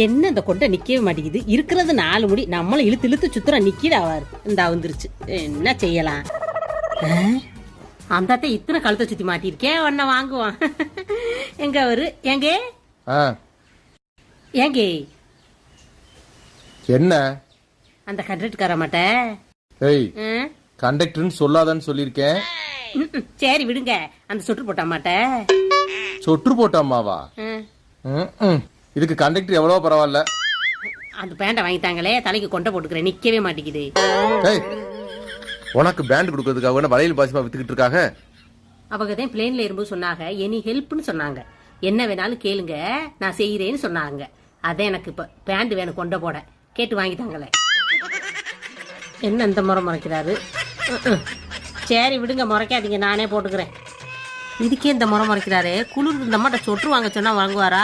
என்ன இந்த கொண்டை நிக்கவே மாட்டேங்குது. இருக்கிறது 4 முடி, நம்மளும் இழுத்து இழுத்து சுத்துறோம். நிக்கிட ஆவாரு இந்த வந்துருச்சு. என்ன செய்யலாம்? அந்த இத்தனை கழுத்தை சுத்தி மாட்டிருக்கேன். ஒன்ன வாங்குவான். எங்க அவரு? எங்க ஏங்க என்ன அந்த கண்டக்டர்கார மாட்ட? ஏய், கண்டக்டர்னு சொல்லாதன்னு சொல்லிருக்கேன். சரி விடுங்க. அந்த சொட்டு போட்டா மாட்ட? சொட்டு போட்டாமாவா? இதுக்கு கண்டக்டர் எவ்வளவு பரவாயில்ல. அந்த பேண்டை வாங்கிட்டாங்களே, தலைக்கு கொண்டை போட்டுக்கிறேன். நிக்கவே மாட்டேங்குது. ஏய், உனக்கு பேண்ட் கொடுக்கறதுக்காக வளையல் பாசிமா வித்துக்கிட்டு இருக்காங்க. அவங்க தான் பிளேன்ல இருக்கும்போது சொன்னாங்க, எனி ஹெல்ப்னு சொன்னாங்க. என்ன வேணாலும் கேளுங்க, நான் செய்யறேன்னு சொன்னாங்க. அதான் எனக்கு இப்ப பேண்ட் வேணும் கொண்டை போட. கேட்டு வாங்கிட்டாங்களே. என்ன இந்த முறை முறைக்கிறாரு? சரி விடுங்க, முறைக்காதீங்க, நானே போட்டுக்கிறேன். இதுக்கே இந்த முறை முறைக்கிறாரு. குளிர் இந்த மாட்ட சொட்டு வாங்க சொன்னா வாங்குவாரா?